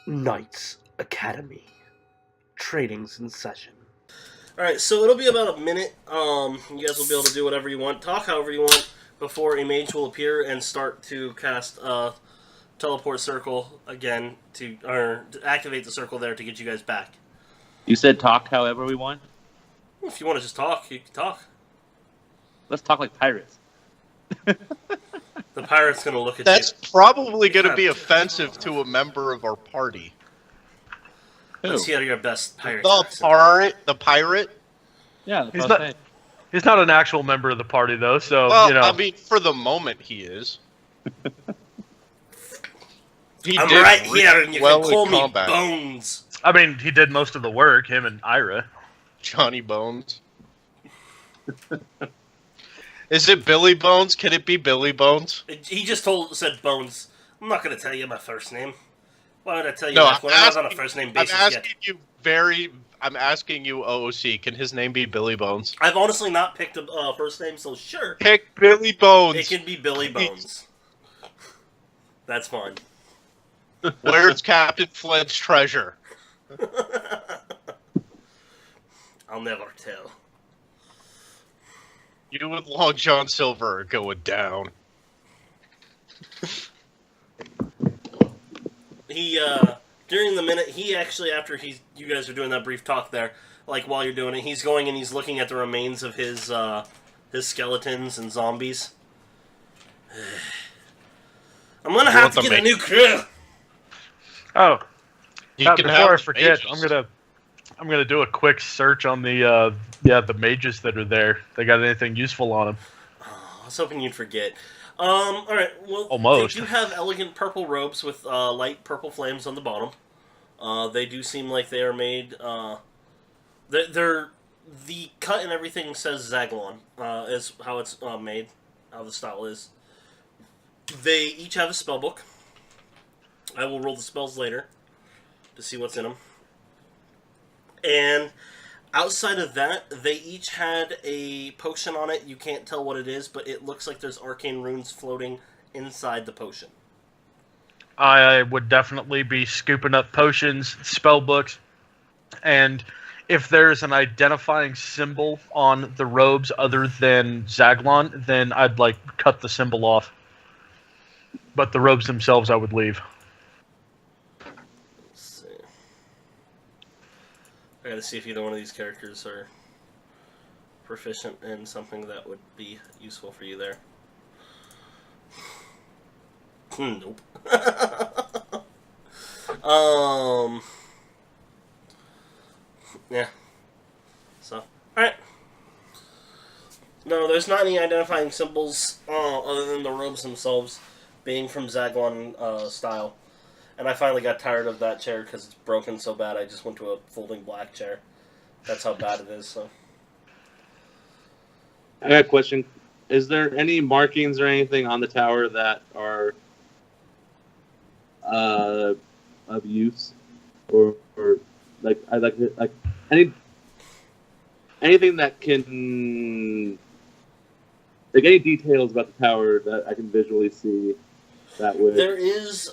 Knights Academy. Training's in session. Alright, so it'll be about a minute. You guys will be able to do whatever you want, talk however you want, before a mage will appear and start to cast a teleport circle again to activate the circle there to get you guys back. You said talk however we want? If you want to just talk, you can talk. Let's talk like pirates. The pirate's going to look at That's you. probably going to be offensive to a member of our party. Let's hear your best pirate. The pirate? Yeah, he's not an actual member of the party, though, so, Well, you know. I mean, for the moment, he is. I'm right here, and you can call me Bones. I mean, he did most of the work, him and Ira. Johnny Bones. Is it Billy Bones? Can it be Billy Bones? He just said Bones. I'm not going to tell you my first name. Why would I tell you No, that when I'm not on a first name basis I'm asking you, OOC, can his name be Billy Bones? I've honestly not picked a first name, so sure. Pick Billy Bones. It can be Billy Bones. That's fine. Where's Captain Flint's treasure? I'll never tell. You and Long John Silver are going down. He, during the minute, he actually, after you guys are doing that brief talk there, like while you're doing it, he's going and he's looking at the remains of his skeletons and zombies. I'm gonna have to get a new crew! Oh, Before I forget, I'm gonna do a quick search on the mages that are there. They got anything useful on them? Oh, I was hoping you'd forget. Alright, well, almost. They do have elegant purple robes with light purple flames on the bottom. They do seem like they are made, they're the cut and everything says Zaglon, is how it's made, how the style is. They each have a spell book. I will roll the spells later to see what's in them. And outside of that, they each had a potion on it. You can't tell what it is, but it looks like there's arcane runes floating inside the potion. I would definitely be scooping up potions, spell books, and if there's an identifying symbol on the robes other than Zaglon, then I'd cut the symbol off. But the robes themselves I would leave. Let's see. I gotta see if either one of these characters are proficient in something that would be useful for you there. Nope. Yeah. So, alright. No, there's not any identifying symbols other than the robes themselves being from Zaglon style. And I finally got tired of that chair because it's broken so bad I just went to a folding black chair. That's how bad it is, so. I got a question. Is there any markings or anything on the tower that are of use, or anything that can any details about the tower that I can visually see that would. There is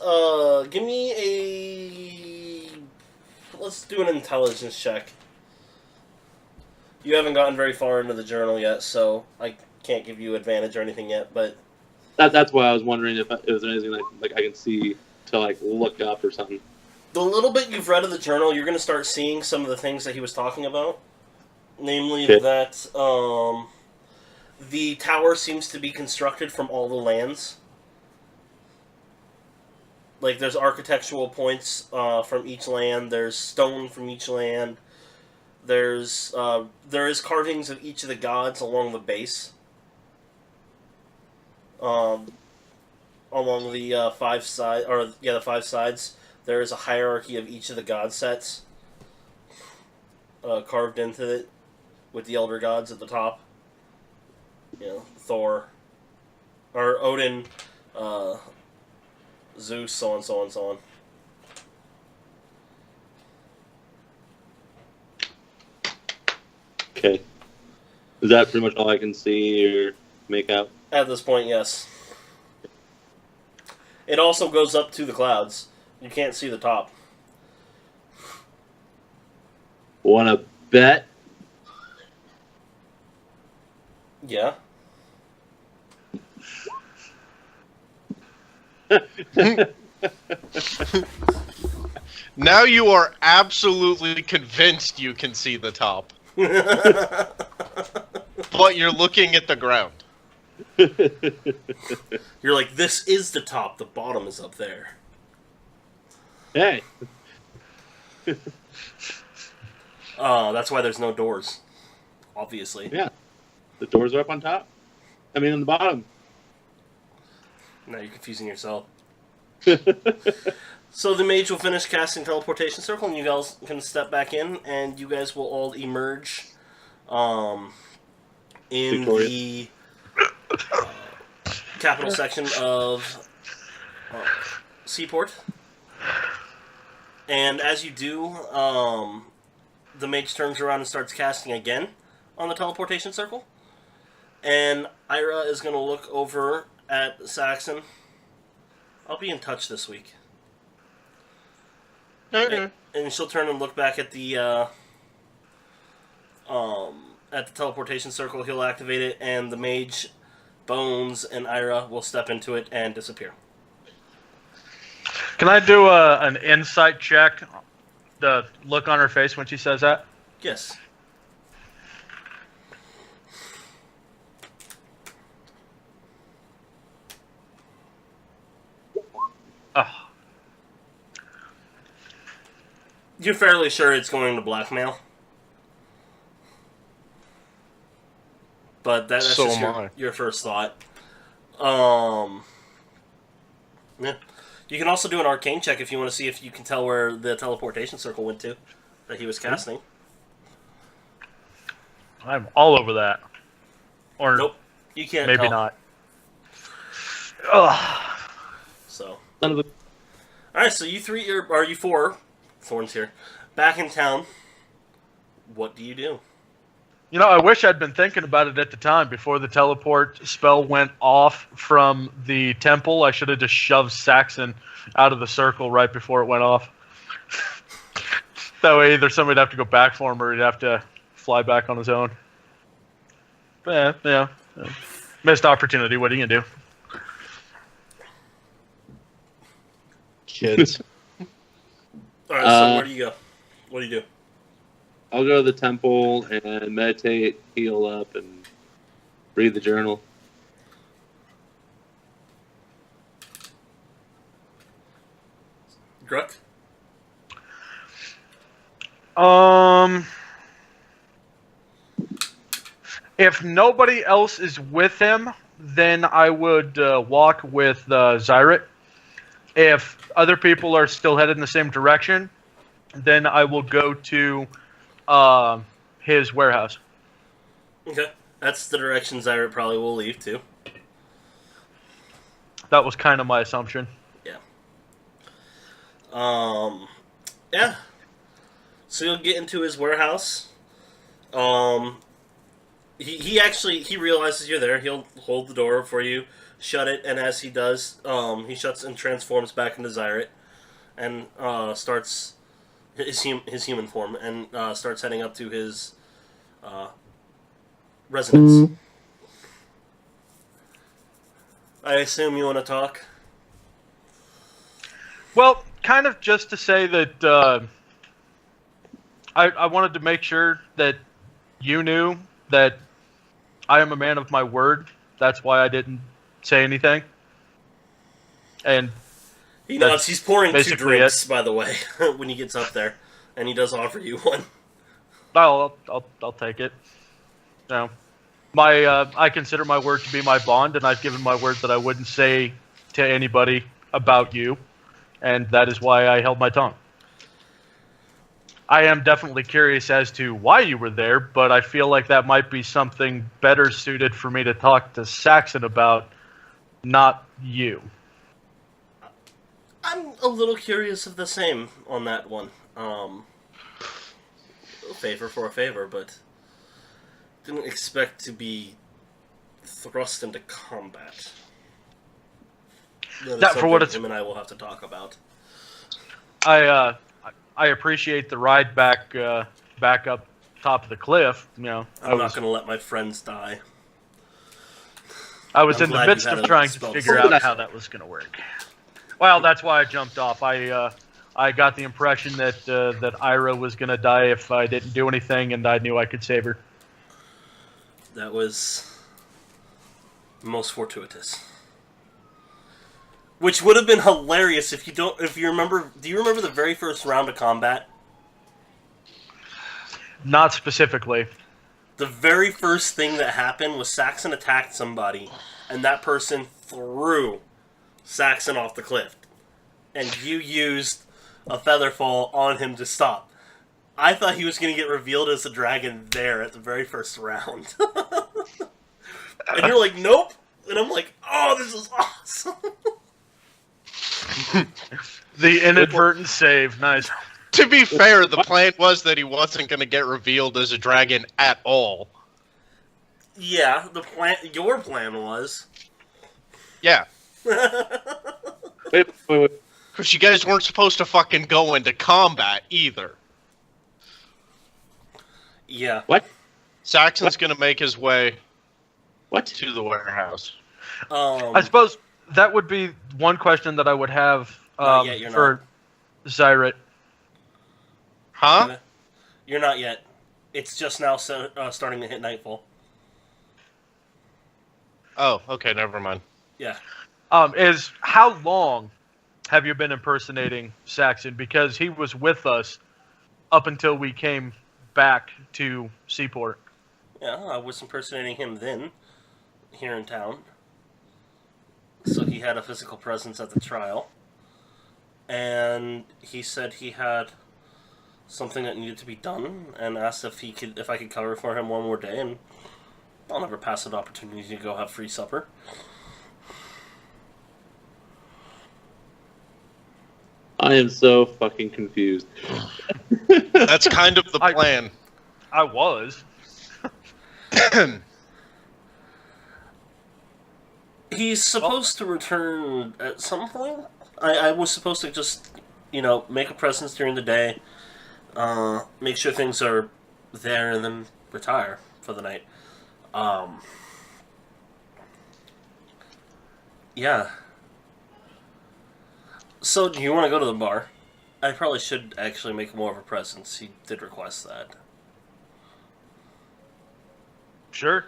give me let's do an intelligence check. You haven't gotten very far into the journal yet, so I can't give you advantage or anything yet, but That's why I was wondering if there's anything I can see to look up or something. The little bit you've read of the journal, you're going to start seeing some of the things that he was talking about. Namely that the tower seems to be constructed from all the lands. Like, there's architectural points from each land, there's stone from each land, there is carvings of each of the gods along the base. Along the the 5 sides, there is a hierarchy of each of the god sets carved into it, with the elder gods at the top. You know, Thor, or Odin, Zeus, so on, so on, so on. Okay. Is that pretty much all I can see or make out? At this point, yes. It also goes up to the clouds. You can't see the top. Wanna bet? Yeah. Now you are absolutely convinced you can see the top, but you're looking at the ground. You're like, this is the top. The bottom is up there. Hey. That's why there's no doors. Obviously. Yeah. The doors are up on top. I mean, on the bottom. Now you're confusing yourself. So the mage will finish casting teleportation circle, and you guys can step back in, and you guys will all emerge in the capital section of Seaport. And as you do, the mage turns around and starts casting again on the teleportation circle. And Ira is going to look over at Saxon. I'll be in touch this week. Okay. And she'll turn and look back at the teleportation circle. He'll activate it, and the mage, Bones, and Ira will step into it and disappear. Can I do an insight check? The look on her face when she says that? Yes. Oh. You're fairly sure it's going to blackmail. But that's So just am I. your first thought. Yeah. You can also do an arcane check if you want to see if you can tell where the teleportation circle went to that he was casting. I'm all over that. Or Nope. You can't maybe tell. not. Ugh. So. Son of a... Alright, so you three, or you four, Thorn's here, back in town. What do you do? You know, I wish I'd been thinking about it at the time before the teleport spell went off from the temple. I should have just shoved Saxon out of the circle right before it went off. That way either somebody'd have to go back for him or he'd have to fly back on his own. But yeah. Missed opportunity. What are you going to do? Kids. Alright, so where do you go? What do you do? I'll go to the temple and meditate, heal up, and read the journal. Gruck? If nobody else is with him, then I would walk with Zyret. If other people are still headed in the same direction, then I will go to his warehouse. Okay. That's the direction Zyret probably will leave, too. That was kind of my assumption. Yeah. Yeah. So you'll get into his warehouse. He realizes you're there. He'll hold the door for you, shut it, and as he does, he shuts and transforms back into Zyret, and starts his human form, and starts heading up to his residence. I assume you want to talk? Well, kind of just to say that I wanted to make sure that you knew that I am a man of my word. That's why I didn't say anything. And He nods. He's pouring 2 basically drinks, by the way, when he gets up there, and he does offer you one. I'll take it. No, I consider my word to be my bond, and I've given my word that I wouldn't say to anybody about you, and that is why I held my tongue. I am definitely curious as to why you were there, but I feel like that might be something better suited for me to talk to Saxon about, not you. I'm a little curious of the same on that one. Favor for a favor, but didn't expect to be thrust into combat. That for what it's him and I will have to talk about. I appreciate the ride back back up top of the cliff, you know, I'm not going to let my friends die. I was I'm in the glad midst you had of a trying to spell figure to out save. how that was going to work. Well, that's why I jumped off. I got the impression that Ira was going to die if I didn't do anything, and I knew I could save her. That was most fortuitous. Which would have been hilarious if you remember. Do you remember the very first round of combat? Not specifically. The very first thing that happened was Saxon attacked somebody, and that person threw Saxon off the cliff. And you used a featherfall on him to stop. I thought he was going to get revealed as a dragon there at the very first round. And you're like, nope. And I'm like, oh, this is awesome. The inadvertent save. Nice. To be fair, the plan was that he wasn't going to get revealed as a dragon at all. Yeah, your plan was. Yeah. Wait. Because you guys weren't supposed to fucking go into combat either. Yeah. What? Saxon's going to make his way What? to the warehouse. I suppose that would be one question that I would have Not yet, you're for Zyret. Huh? You're not yet. It's just now starting to hit nightfall. Oh, okay, never mind. Yeah. Is how long have you been impersonating Saxon? Because he was with us up until we came back to Seaport. Yeah, I was impersonating him then, here in town. So he had a physical presence at the trial. And he said he had something that needed to be done, and asked if I could cover for him one more day, and I'll never pass an opportunity to go have free supper. I am so fucking confused. That's kind of the plan. I was. He's supposed to return at some point. I was supposed to just, make a presence during the day, make sure things are there, and then retire for the night. Yeah. So, do you want to go to the bar? I probably should actually make more of a presence. He did request that. Sure.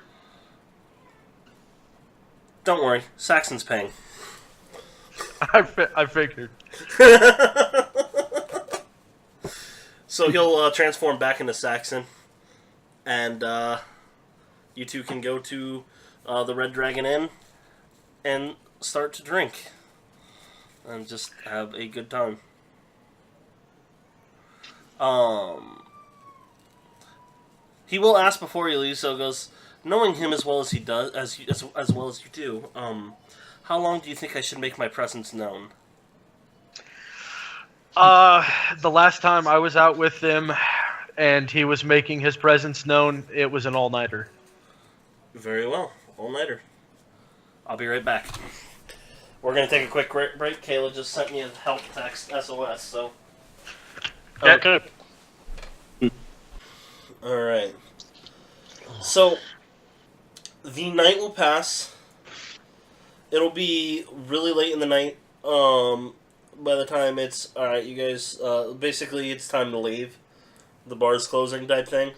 Don't worry, Saxon's paying. I figured. So he'll transform back into Saxon, and you two can go to the Red Dragon Inn and start to drink and just have a good time. He will ask before you leave, so he goes, knowing him as well as he does, as well as you do, how long do you think I should make my presence known? The last time I was out with him and he was making his presence known, it was an all-nighter. Very well. All-nighter. I'll be right back. We're going to take a quick break. Kayla just sent me a help text, SOS, so... Okay. Alright. So, the night will pass. It'll be really late in the night. By the time it's... Alright, you guys... basically, it's time to leave. The bar's closing type thing.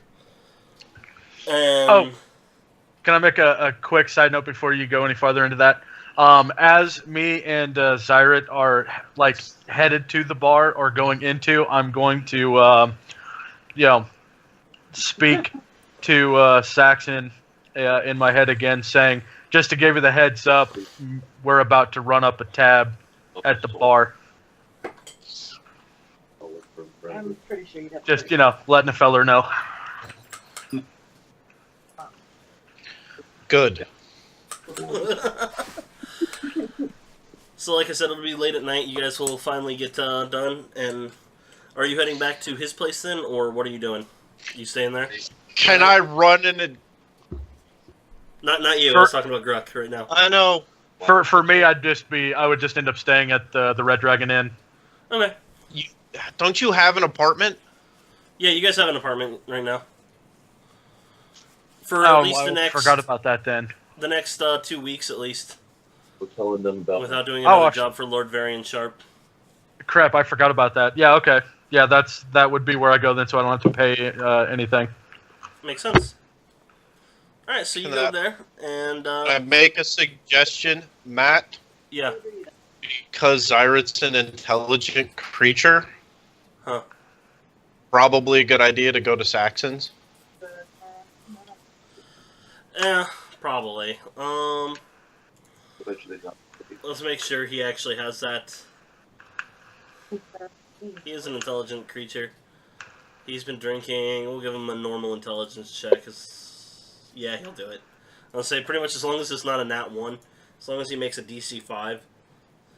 And... Can I make a quick side note before you go any farther into that? As me and Zyret are headed to the bar or going into, I'm going to speak to Saxon in my head again, saying, just to give you the heads up, we're about to run up a tab at the bar. I'm pretty sure you'd have Just, letting a feller know. Good. So, like I said, it'll be late at night. You guys will finally get done. And are you heading back to his place then, or what are you doing? You staying there? Can I run in a... Not you. I was talking about Gruck right now. I know. For me, I would just end up staying at the Red Dragon Inn. Okay. Don't you have an apartment? Yeah, you guys have an apartment right now. For at least the next... forgot about that then. The next 2 weeks, at least. We're telling them about Without doing another Oh, job for Lord Varian Sharp. Crap, I forgot about that. Yeah, okay. Yeah, that would be where I go then, so I don't have to pay anything. Makes sense. Alright, so you Can go I- there, and... Can I make a suggestion, Matt? yeah. Because Zyrit's an intelligent creature, Huh. probably a good idea to go to Saxon's. Probably. eventually. Let's make sure he actually has that. He is an intelligent creature. He's been drinking. We'll give him a normal intelligence check. Yeah, he'll do it. I'll say pretty much as long as it's not a nat 1. As long as he makes a DC 5,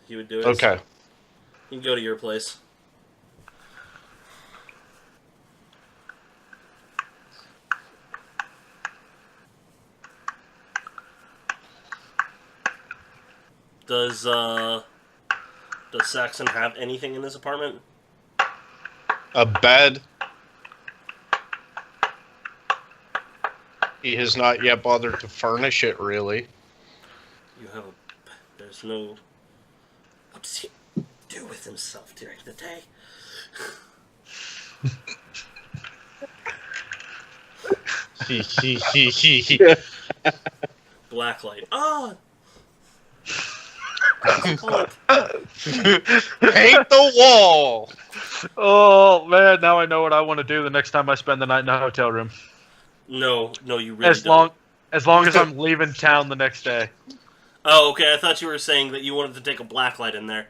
he would do it. Okay. So you can go to your place. Does Saxon have anything in his apartment? A bed. He has not yet bothered to furnish it, really. You have a... There's no... What does he do with himself during the day? Blacklight. Ah! Oh, Paint the wall! Oh man, now I know what I want to do the next time I spend the night in a hotel room. no, you really don't. As long as I'm leaving town the next day. Oh, okay, I thought you were saying that you wanted to take a blacklight in there.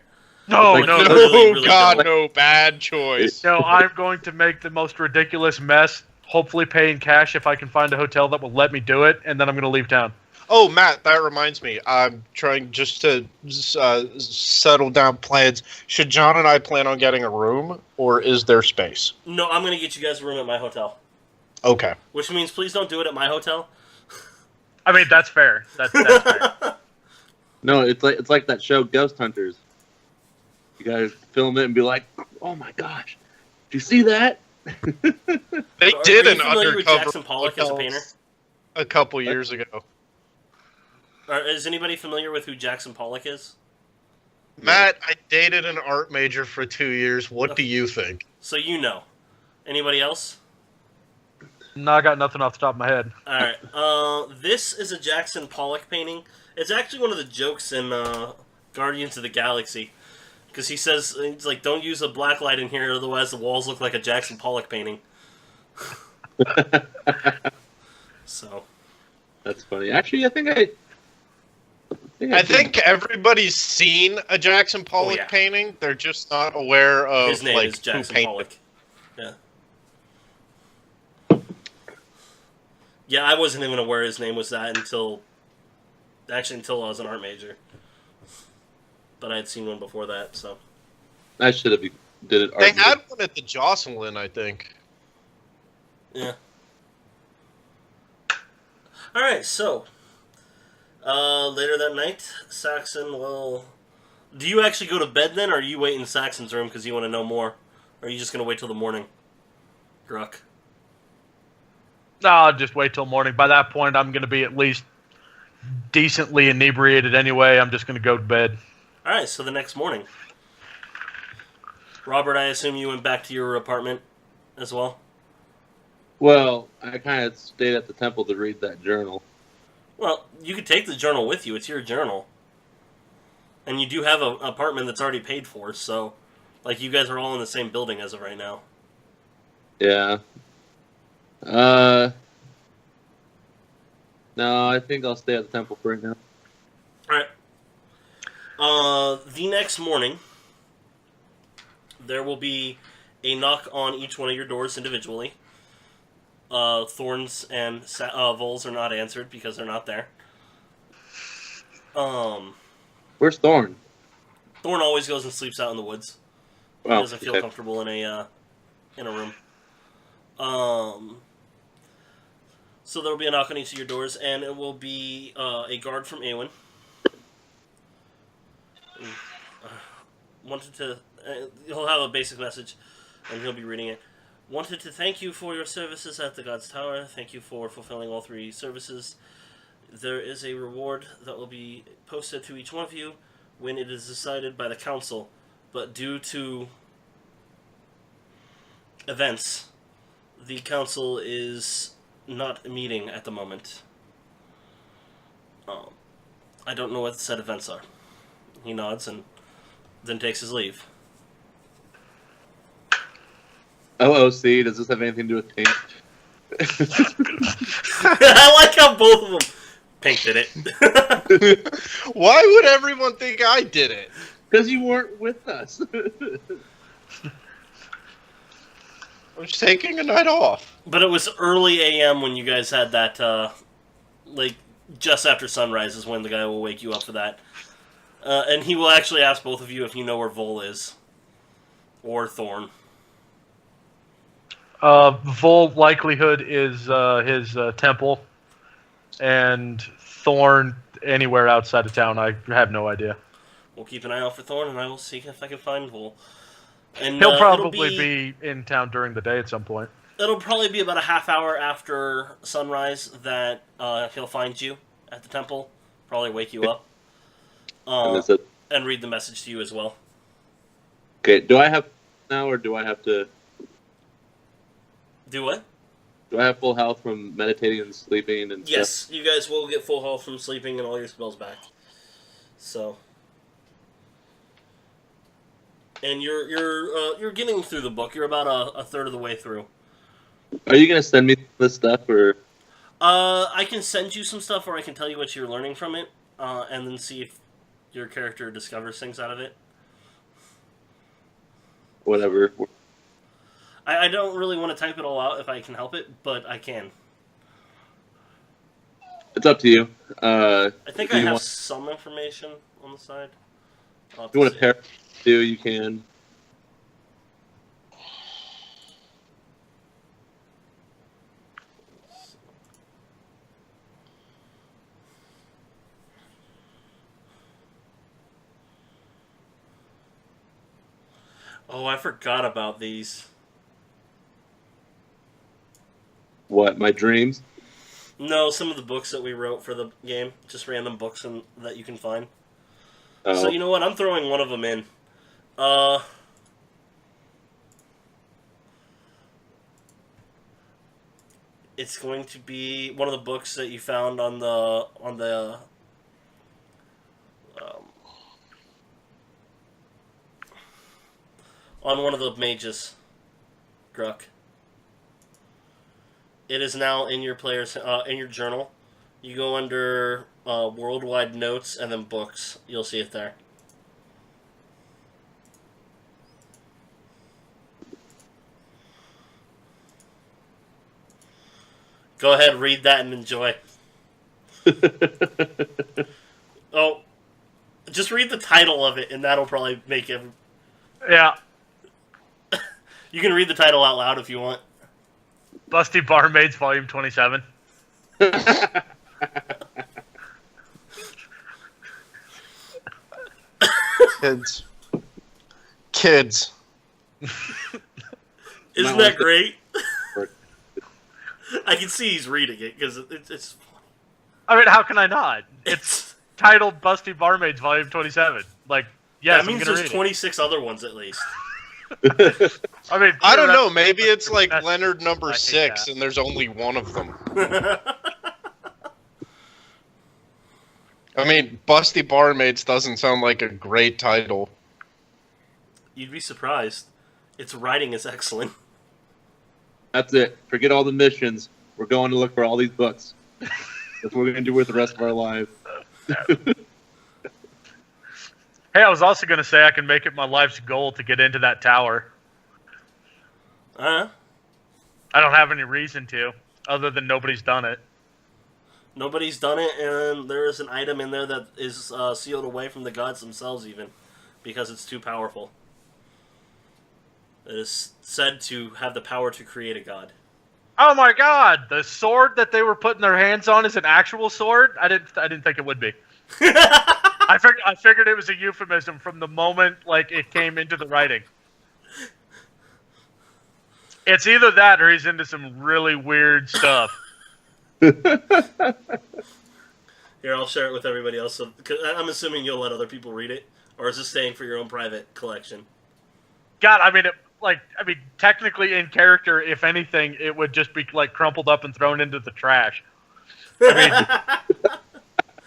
No, Like, no, you no, really God, don't. no, bad choice. no. I'm going to make the most ridiculous mess. Hopefully, paying cash if I can find a hotel that will let me do it, and then I'm going to leave town. Oh, Matt, that reminds me. I'm trying just to settle down plans. Should John and I plan on getting a room, or is there space? No, I'm going to get you guys a room at my hotel. Okay. Which means please don't do it at my hotel. I mean, that's fair. That's fair. No, it's like that show Ghost Hunters. You gotta film it and be like, "Oh my gosh, did you see that?" They Are did you an familiar with undercover Jackson Pollock as a painter? a couple years ago. Is anybody familiar with who Jackson Pollock is? Matt, I dated an art major for 2 years. What do you think? So you know. Anybody else? No, I got nothing off the top of my head. Alright. This is a Jackson Pollock painting. It's actually one of the jokes in Guardians of the Galaxy. Because he says, he's like, don't use a black light in here, otherwise the walls look like a Jackson Pollock painting. So. That's funny. Actually, I think everybody's seen a Jackson Pollock yeah. painting. They're just not aware of His name is who Jackson painted Pollock. Yeah. Yeah, I wasn't even aware his name was that until I was an art major. But I had seen one before that, so. I should have did it. They had one at the Jocelyn, I think. Yeah. Alright, so. Later that night, Saxon will... Do you actually go to bed then, or are you wait in Saxon's room because you want to know more? Or are you just going to wait till the morning? Gruck. No, I'll just wait till morning. By that point, I'm going to be at least decently inebriated anyway. I'm just going to go to bed. Alright, so the next morning. Robert, I assume you went back to your apartment as well? Well, I kind of stayed at the temple to read that journal. Well, you could take the journal with you. It's your journal. And you do have an apartment that's already paid for, so... Like, you guys are all in the same building as of right now. Yeah. No, I think I'll stay at the temple for right now. Alright. The next morning, there will be a knock on each one of your doors individually. Thorns and Vols are not answered because they're not there. Where's Thorn? Thorn always goes and sleeps out in the woods. He Oh, doesn't feel okay. comfortable in a room. So there will be a knock on each of your doors, and it will be a guard from Awen. Wanted to. He'll have a basic message, and he'll be reading it. Wanted to thank you for your services at the God's Tower. Thank you for fulfilling all 3 services. There is a reward that will be posted to each one of you when it is decided by the council, but due to events, the council is not meeting at the moment. I don't know what the said events are. He nods and then takes his leave. OOC, does this have anything to do with Pink? I like how both of them. Pink did it. Why would everyone think I did it? Because you weren't with us. I was taking a night off. But it was early AM when you guys had that, like, just after sunrise is when the guy will wake you up for that. And he will actually ask both of you if you know where Vol is. Or Thorn. Vol likelihood is his temple, and Thorn anywhere outside of town. I have no idea. We'll keep an eye out for Thorn, and I will see if I can find Vol. And He'll probably be in town during the day at some point. It'll probably be about a half hour after sunrise that he'll find you at the temple. Probably wake you up. And read the message to you as well. Okay, do I have now, or do I have to... Do what? Do I have full health from meditating and sleeping and Yes, stuff? you guys will get full health from sleeping and all your spells back. So... And you're getting through the book. You're about a third of the way through. Are you gonna send me this stuff, or? I can send you some stuff, or I can tell you what you're learning from it, and then see if your character discovers things out of it. Whatever. I don't really want to type it all out if I can help it, but I can. It's up to you. I think I have some information on the side. If you want to pair do, you can. Oh, I forgot about these. What, my dreams? No, some of the books that we wrote for the game. Just random books that you can find. Oh. So you know what? I'm throwing one of them in. It's going to be one of the books that you found on one of the mages, Gruck. It is now in your player's in your journal. You go under worldwide notes and then books. You'll see it there. Go ahead, read that and enjoy. Oh, just read the title of it, and that'll probably make it. Yeah. You can read the title out loud if you want. Busty Barmaids, Volume 27. Kids. Isn't that great? I can see he's reading it because it's. I mean, how can I not? It's titled Busty Barmaids, Volume 27. Like, yes, that means there's 26 other ones at least. I mean, I don't know. Maybe it's like Leonard number 6, and there's only one of them. I mean, Busty Barmaids doesn't sound like a great title. You'd be surprised. Its writing is excellent. That's it. Forget all the missions. We're going to look for all these books. That's what we're going to do with the rest of our lives. Hey, I was also going to say I can make it my life's goal to get into that tower. Huh? I don't have any reason to, other than nobody's done it. Nobody's done it, and there is an item in there that is sealed away from the gods themselves, even, because it's too powerful. It is said to have the power to create a god. Oh my god! The sword that they were putting their hands on is an actual sword? I didn't think it would be. I figured it was a euphemism from the moment like it came into the writing. It's either that or he's into some really weird stuff. Here, I'll share it with everybody else. So, 'cause I'm assuming you'll let other people read it, or is this staying for your own private collection? God, I mean, technically in character, if anything, it would just be like crumpled up and thrown into the trash. I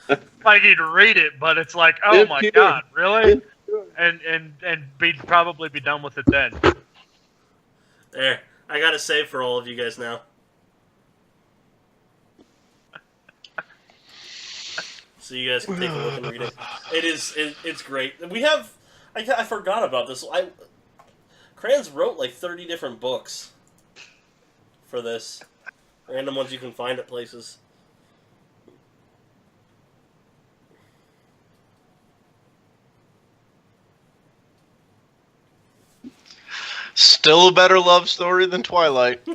mean, like he'd read it, but it's like, oh my god, really? And probably be done with it then. There, I got it saved for all of you guys now. So you guys can take a look and read it. It's great. We have, I forgot about this. Crayons wrote like 30 different books for this. Random ones you can find at places. Still a better love story than Twilight. You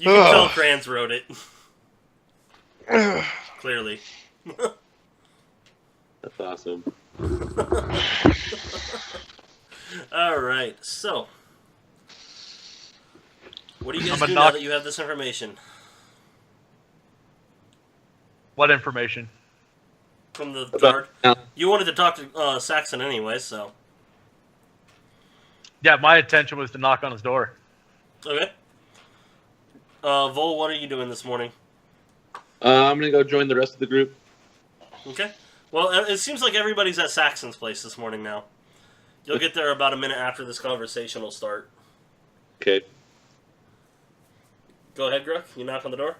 can tell Crayons wrote it. Clearly. That's awesome. Alright, so. What do you guys do now that you have this information? What information? From the guard? You wanted to talk to Saxon anyway, so. Yeah, my intention was to knock on his door. Okay. Vol, what are you doing this morning? I'm gonna go join the rest of the group. Okay. Well, it seems like everybody's at Saxon's place this morning now. You'll get there about a minute after this conversation will start. Okay. Go ahead, Grook. You knock on the door.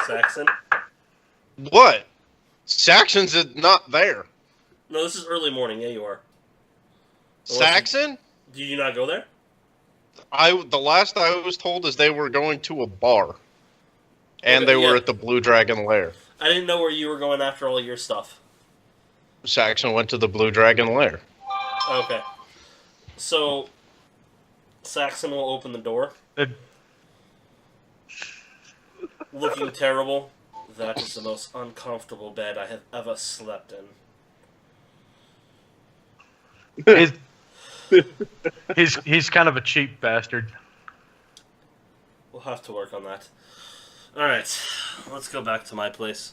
Saxon? What? Saxon's not there. No, this is early morning. Yeah, you are. Saxon? Do you not go there? The last I was told is they were going to a bar. And Okay, they were yeah. at the Blue Dragon Lair. I didn't know where you were going after all your stuff. Saxon went to the Blue Dragon Lair. Okay. So, Saxon will open the door. Looking terrible. That is the most uncomfortable bed I have ever slept in. He's kind of a cheap bastard. We'll have to work on that. Alright, let's go back to my place.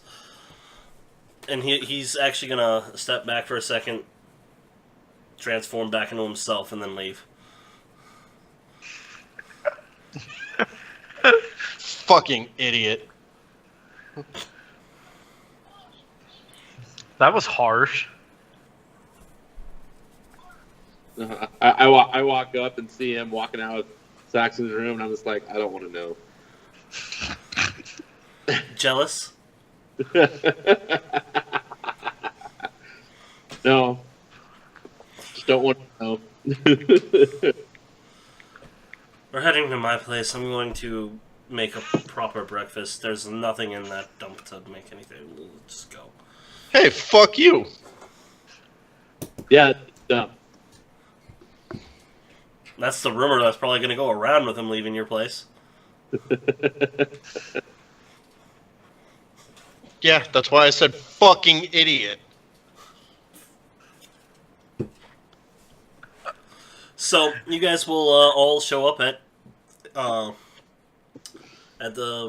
And he's actually gonna step back for a second, transform back into himself, and then leave. Fucking idiot. That was harsh. I walk up and see him walking out of Saxon's room, and I'm just like, I don't want to know. Jealous? No. Just don't want to know. We're heading to my place. I'm going to make a proper breakfast. There's nothing in that dump to make anything. We'll just go. Hey, fuck you. Yeah, it's dumb. That's the rumor that's probably going to go around with him leaving your place. Yeah, that's why I said fucking idiot. So, you guys will all show up at the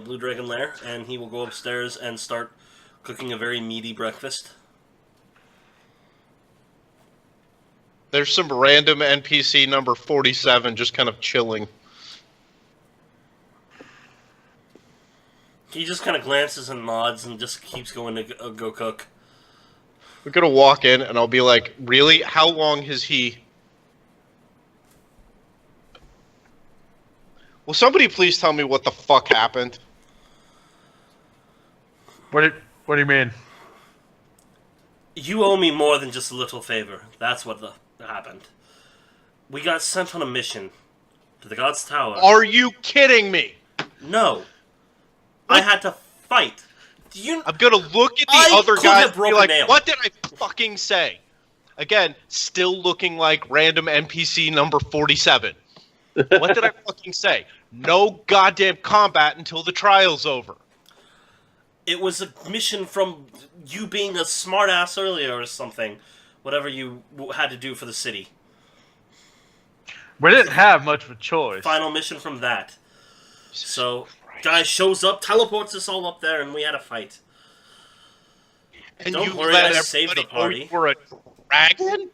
Blue Dragon Lair, and he will go upstairs and start cooking a very meaty breakfast. There's some random NPC number 47 just kind of chilling. He just kind of glances and nods and just keeps going to go cook. We're gonna walk in and I'll be like, really? How long has he... Will somebody please tell me what the fuck happened? What do you mean? You owe me more than just a little favor. That's what happened. We got sent on a mission to the God's Tower. Are you kidding me? No. I had to fight. I'm gonna look at the I other could guy have and be broken like, nail. what did I fucking say? Again, still looking like random NPC number 47. What did I fucking say? No goddamn combat until the trial's over. It was a mission from you being a smartass earlier or something. Whatever you had to do for the city. We didn't have much of a choice. Final mission from that. So, guy shows up, teleports us all up there, and we had a fight. And Don't you worry, let I saved the everybody know party. you were a dragon?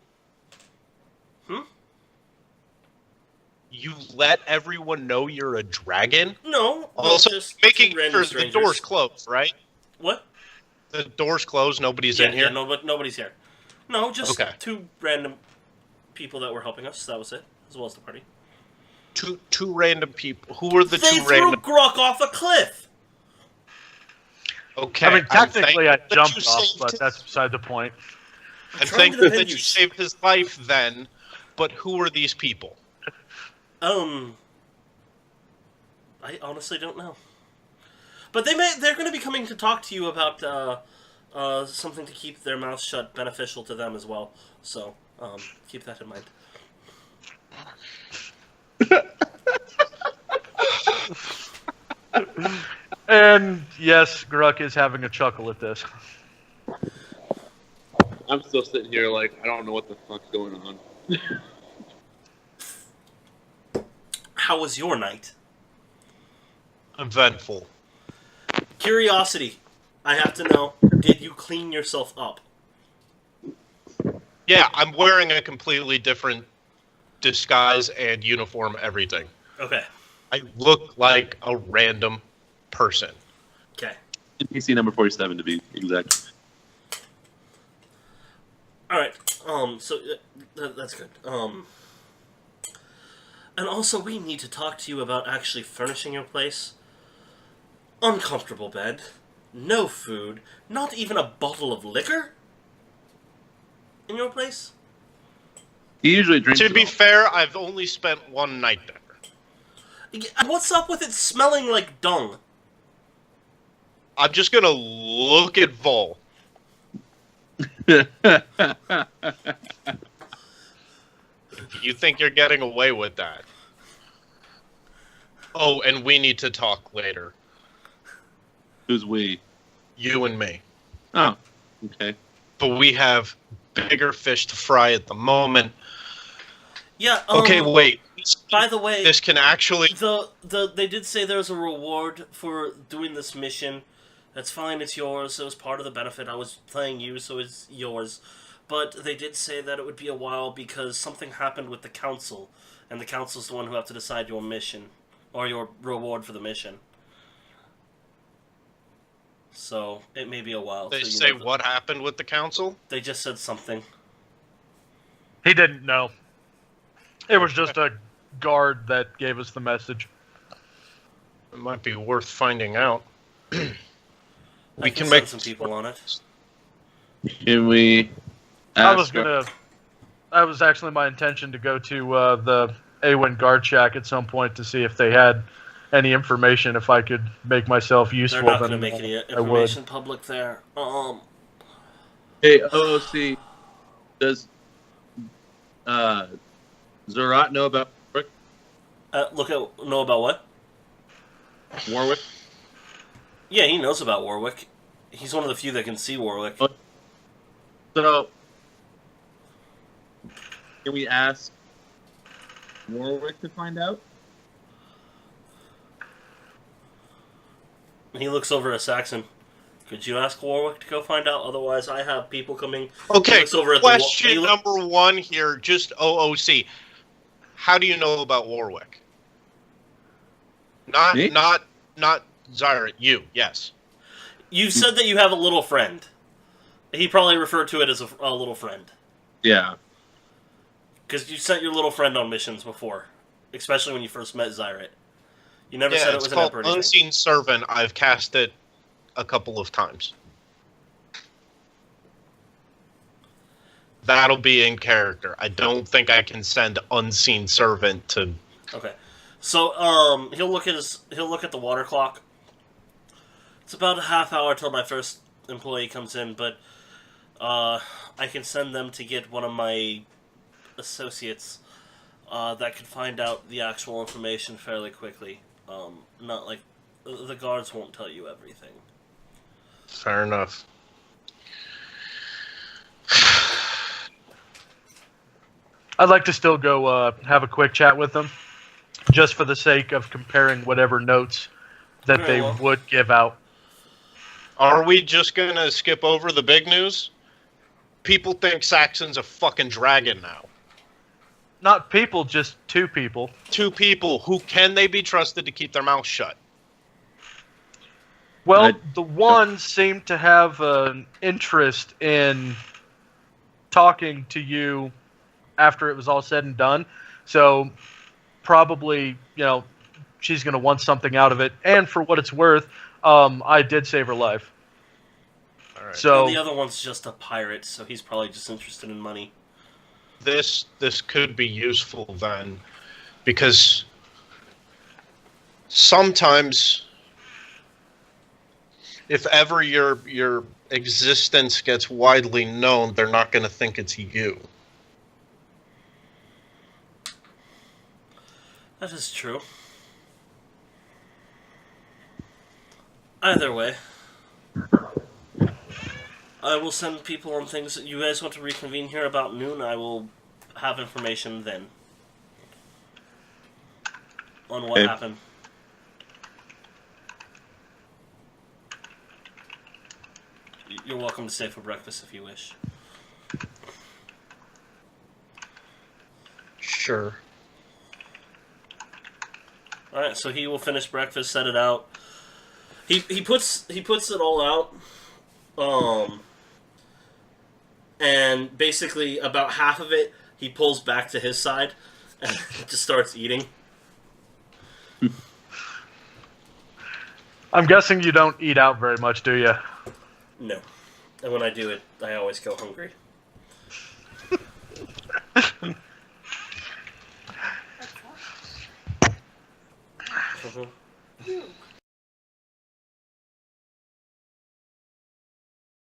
You let everyone know you're a dragon? No, Also, just making two random sure the strangers. door's closed, right? What? The door's closed, nobody's in here? Yeah, no, but nobody's here. No, just Okay. two random people that were helping us. That was it, as well as the party. Two random people. Who were the They two threw random... Grok off a cliff! Okay, I mean, technically I thankful that jumped you off, saved but his- that's beside the point. I'm trying to thankful defend that you. you saved his life then, but who are these people? I honestly don't know. But they're going to be coming to talk to you about something to keep their mouths shut, beneficial to them as well. So, keep that in mind. And yes, Gruck is having a chuckle at this. I'm still sitting here like, I don't know what the fuck's going on. How was your night? Eventful. Curiosity. I have to know, did you clean yourself up? Yeah, I'm wearing a completely different disguise and uniform, everything. Okay. I look like a random person. Okay. NPC number 47 to be exact. Alright, so that's good. And also we need to talk to you about actually furnishing your place. Uncomfortable bed, no food, not even a bottle of liquor in your place? He usually drinks. To be it all. fair, I've only spent one night there. What's up with it smelling like dung? I'm just gonna look at Vol. You think you're getting away with that? Oh, and we need to talk later. Who's we? You and me. Oh, okay. But we have bigger fish to fry at the moment. Yeah, Okay, wait. by the way, This can actually... they did say there's a reward for doing this mission. That's fine, it's yours. It was part of the benefit. I was playing you, so it's yours. But they did say that it would be a while because something happened with the council, and the council's the one who have to decide your mission, or your reward for the mission. So, it may be a while. They so you say know what happened with the council? They just said something. He didn't know. It was just a guard that gave us the message. It might be worth finding out. I We can send make some people on it. Can we? That was actually my intention to go to the Awen guard shack at some point to see if they had any information, if I could make myself useful. They're not going to then make any I would. information public there. Hey, OOC, does Zorat know about Know about what? Warwick? Yeah, he knows about Warwick. He's one of the few that can see Warwick. So, can we ask Warwick to find out? He looks over at Saxon. Could you ask Warwick to go find out? Otherwise, I have people coming. Okay, He looks over at question number one here, just OOC. How do you know about Warwick? Me? Not Zyra, you, yes. You said that you have a little friend. He probably referred to it as a little friend. Yeah. Because you sent your little friend on missions before. Especially when you first met Zyra. You never said it it's was an called Emperor or anything. Unseen Servant. I've cast it a couple of times. That'll be in character. I don't think I can send Unseen Servant to... Okay. So, he'll look at the water clock. It's about a half hour till my first employee comes in, but I can send them to get one of my associates that can find out the actual information fairly quickly. Not like the guards won't tell you everything. Fair enough. I'd like to still go have a quick chat with them, just for the sake of comparing whatever notes that Very they well. would give out. Are we just gonna skip over the big news? People think Saxon's a fucking dragon now. Not people, just two people. Two people. Who can they be trusted to keep their mouth shut? Well, the one seemed to have an interest in talking to you after it was all said and done. So probably, she's going to want something out of it. And for what it's worth, I did save her life. All right. So And the other one's just a pirate, so he's probably just interested in money. This could be useful then, because sometimes, if ever your existence gets widely known, they're not going to think it's you. That is true. Either way, I will send people on things. You guys want to reconvene here about noon? I will have information then on what Okay. happened. You're welcome to stay for breakfast if you wish. Sure. All right, so he will finish breakfast, set it out. He puts it all out, and basically about half of it he pulls back to his side and just starts eating. I'm guessing you don't eat out very much, do you? No, and when I do it, I always go hungry. Mhm.